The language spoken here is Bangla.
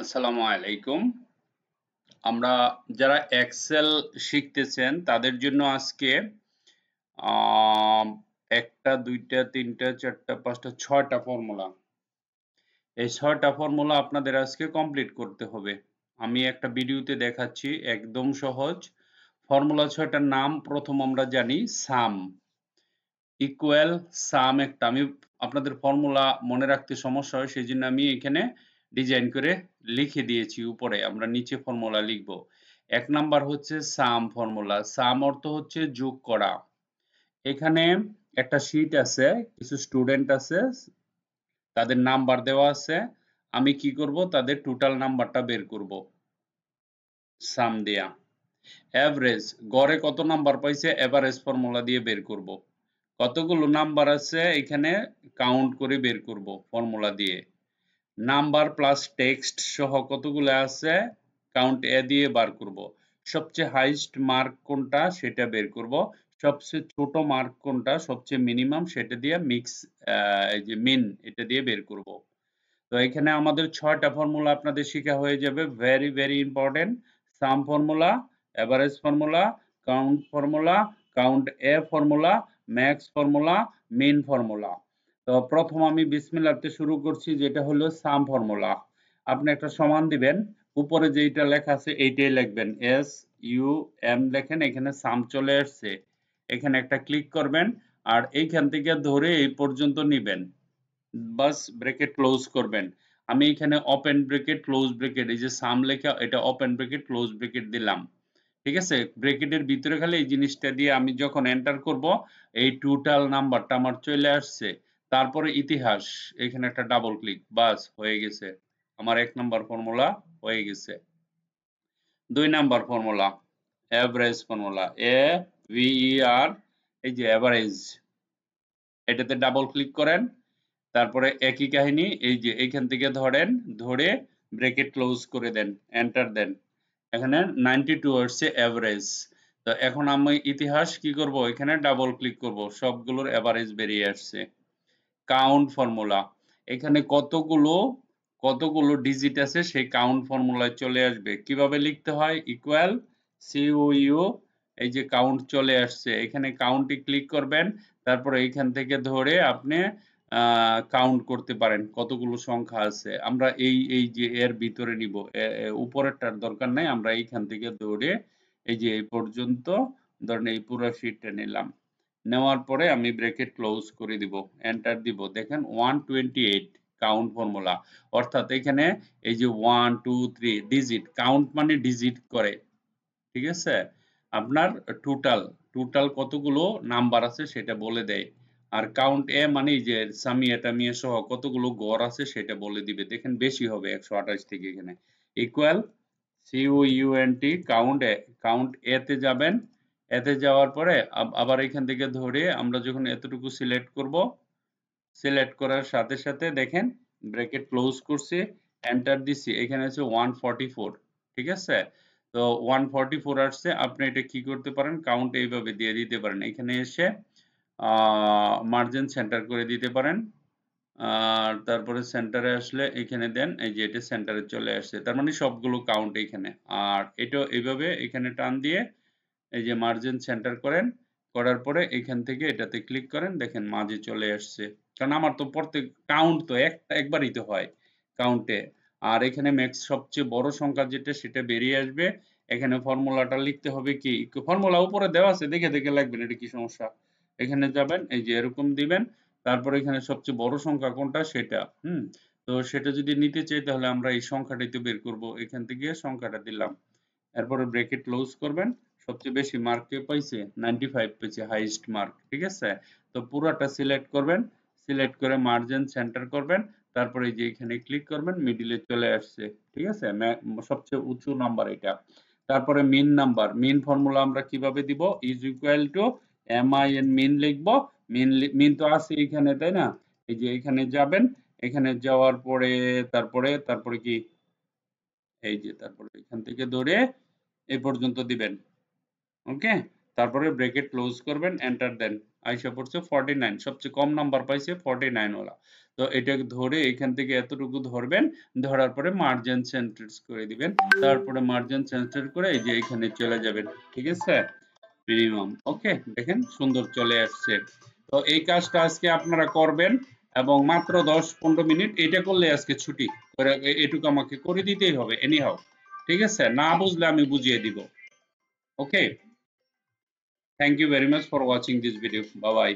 আসসালামু আলাইকুম। আমরা যারা এক্সেল শিখতেছেন তাদের জন্য আজকে আম ১ টা ২ টা ৩ টা ৪ টা ৫ টা ৬ টা ফর্মুলা। এই ৬ টা ফর্মুলা আপনাদের আজকে কমপ্লিট করতে হবে। আমি একটা ভিডিওতে দেখাচ্ছি একদম সহজ। ফর্মুলা ৬ টার নাম ১ম আমরা জানি সাম, ইকুয়াল, সাম একটা আমি আপনাদের ফর্মুলা মনে রাখতে সমস্যা হয় সেজন্য আমি এখানে ডিজাইন করে লিখে দিয়েছি উপরে। আমরা নিচে ফর্মুলা লিখব। ১ নাম্বার হচ্ছে সাম ফর্মুলা। সাম অর্থ হচ্ছে যোগ করা। এখানে একটা শীট আছে, কিছু স্টুডেন্ট আছে, তাদের নাম্বার দেওয়া আছে। আমি কি করব? তাদের টোটাল নাম্বারটা বের করব সাম দিয়া। এভারেজ, গড়ে কত নাম্বার পাইছে এভারেজ ফর্মুলা দিয়ে বের করব। কতগুলো নাম্বার আছে এখানে কাউন্ট করে বের করব ফর্মুলা দিয়ে। নাম্বার প্লাস টেক্সট সহ কতগুলো আছে কাউন্ট এ দিয়ে বার করব। সবচেয়ে হাইস্ট মার্ক কোনটা সেটা বের করব। সবচেয়ে ছোট মার্ক কোনটা, সবচেয়ে মিনিমাম সেটা দিয়ে মিক্স, এই যে মিন, এটা দিয়ে বের করব। তো এখানে আমাদের ৬টা ফর্মুলা আপনাদের শেখা হয়ে যাবে। Very very important. Sum formula, average formula, count formula, count A formula, max formula, min formula. তো প্রথম আমি বিসমিল্লাহতে শুরু করছি, যেটা হলো সাম ফর্মুলা। আপনি একটা সমান দিবেন, উপরে যেটা লেখা আছে এইটাই লিখবেন, এস ইউ এম লেখেন, এখানে সাম চলে আসছে। এখানে একটা ক্লিক করবেন আর এইখান থেকে ধরে এই পর্যন্ত নিবেন, বাস ব্রেকেট ক্লোজ করবেন। আমি এখানে ওপেন ব্রেকেট ক্লোজ ব্রেকেট, এই যে সাম লেখা, এটা ওপেন ব্রেকেট ক্লোজ ব্রেকেট দিলাম। ঠিক আছে, ব্রেকেটের ভিতরে খালি এই জিনিসটা দিয়ে আমি যখন এন্টার করব এই টোটাল নাম্বারটা আমার চলে আসছে। তারপরে ইতিহাস, এখানে একটা ডাবল ক্লিক, বাস হয়ে গেছে। আমার ১ নাম্বার ফর্মুলা হয়ে গেছে। ২ number formula, average formula, A V E আর, এই যে এভারেজ, এটাতে ডাবল ক্লিক করেন। তারপরে একই কাহিনী, এই যে এইখান থেকে ধরেন, ধরে ব্রেকেট ক্লোজ করে দেন, এন্টার দেন। এখানে 92 আসছে এভারেজ। তো এখন আমি ইতিহাস কি করব, এখানে ডাবল ক্লিক করব, সবগুলোর এভারেজ বেরিয়ে আসছে। কাউন্ট ফর্মুলা, এখানে কতগুলো কতগুলো ডিজিট আছে সেই কাউন্ট ফর্মুলায় চলে আসবে। কিভাবে লিখতে হয়? ইকুয়াল সিইউ, এই যে কাউন্ট চলে আসছে, এখানে কাউন্টে ক্লিক করবেন। তারপরে এইখান থেকে ধরে আপনি কাউন্ট করতে পারেন কতগুলো সংখ্যা আছে। আমরা এই যে এর ভিতরে নিব, উপরেরটার দরকার নাই, আমরা এইখান থেকে ধরে এই যে এই পর্যন্ত ধরেন এই পুরো শীটটা নিলাম। নেওয়ার পরে আমি ব্রেকেট ক্লোজ করে দিব, এন্টার দিব। দেখেন 128 কাউন্ট ফর্মুলা, অর্থাৎ এখানে এই যে 1 2 3 ডিজিট, কাউন্ট মানে ডিজিট করে। ঠিক আছে, আপনার টোটাল টোটাল কতগুলো নাম্বার আছে সেটা বলে দেয়। আর কাউন্ট এ মানে এই যে সামিয়া টামিয়া সহ কতগুলো গড় আছে সেটা বলে দিবে। দেখেন বেশি হবে 128 থেকে, এখানে ইকুয়াল সিইউএনটি কাউন্ট এ, কাউন্ট এ তে যাবেন। এতে যাওয়ার পরে আবার এখান থেকে ধরে আমরা যখন এতটুকু সিলেক্ট করব, সিলেক্ট করার সাথে সাথে দেখেন ব্র্যাকেট ক্লোজ করছি, এন্টার দিছি, এখানে আছে 144। ঠিক আছে, তো 144 আসছে। আপনি এটা কি করতে পারেন, কাউন্ট এইভাবে দিয়ে দিতে পারেন, এখানে এসে মার্জিন সেন্টার করে দিতে পারেন। আর তারপরে সেন্টারে আসলে এখানে দেন, এই যে এটা সেন্টারে চলে আসছে, তার মানে সবগুলো কাউন্ট এখানে। আর এটা এইভাবে এখানে টান দিয়ে এই যে মার্জিন সেন্টার করেন, করার পরে এখান থেকে এটাতে ক্লিক করেন, দেখেন মাঝে চলে আসছে। কারণ আমার তো প্রত্যেক কাউন্ট তো একবারই তো হয় কাউন্টে। আর এখানে ম্যাক্স সবচেয়ে বড় সংখ্যা যেটা সেটা বেরিয়ে আসবে। এখানে ফর্মুলাটা লিখতে হবে কি, ফর্মুলা উপরে দেওয়া আছে, দেখে দেখে লিখবেন, এটা কি সমস্যা। এখানে যাবেন, এই যে এরকম দিবেন, তারপরে এখানে সবচেয়ে বড় সংখ্যা কোনটা সেটা, তো সেটা যদি নিতে চাই তাহলে আমরা এই সংখ্যাটাই তো বের করব, এখান থেকে সংখ্যাটা দিলাম। এরপরে ব্রেকেট ক্লোজ করবেন। সবচেয়ে বেশি মার্ক কে পাইছে? 95 পেয়েছে, হাইয়েস্ট মার্ক। ঠিক আছে, তো পুরাটা সিলেক্ট করবেন, সিলেক্ট করে মার্জিন সেন্টার করবেন, তারপরে এই যে এখানে ক্লিক করবেন, মিডিলে চলে আসছে। ঠিক আছে, সবচেয়ে উঁচু নাম্বার এটা। তারপরে মিন নাম্বার, মিন ফর্মুলা আমরা কিভাবে দিব? ইজ ইকুয়াল টু MIN, মিন লিখবো। মিন তো আছে এখানে, তাই না? এই যে এখানে যাবেন, এখানে যাওয়ার পরে তারপরে তারপরে কি, এই যে তারপরে এখান থেকে ধরে এই পর্যন্ত দিবেন। ওকে, তারপরে ব্রেকেট ক্লোজ করবেন, এন্টার দেন। আইসা পড়ছে 49, সবচেয়ে কম নাম্বার পাইছে 49 ওলা। তো এটাকে ধরে এখান থেকে এতটুকু ধরবেন, ধরার পরে মার্জিন সেন্টার করে দিবেন, তারপরে মার্জিন সেন্টার করে এই যে এখানে চলে যাবেন, ঠিক আছে? মিনিমাম, ওকে, দেখেন সুন্দর চলে আসছে। তো এই কাজটা আজকে আপনারা করবেন এবং মাত্র 10-15 মিনিট এটা করলে আজকে ছুটি, এটুকু আমাকে করে দিতেই হবে এনিহাউ, ঠিক আছে? না বুঝলে আমি বুঝিয়ে দিব, okay? Thank you very much for watching this video, bye by.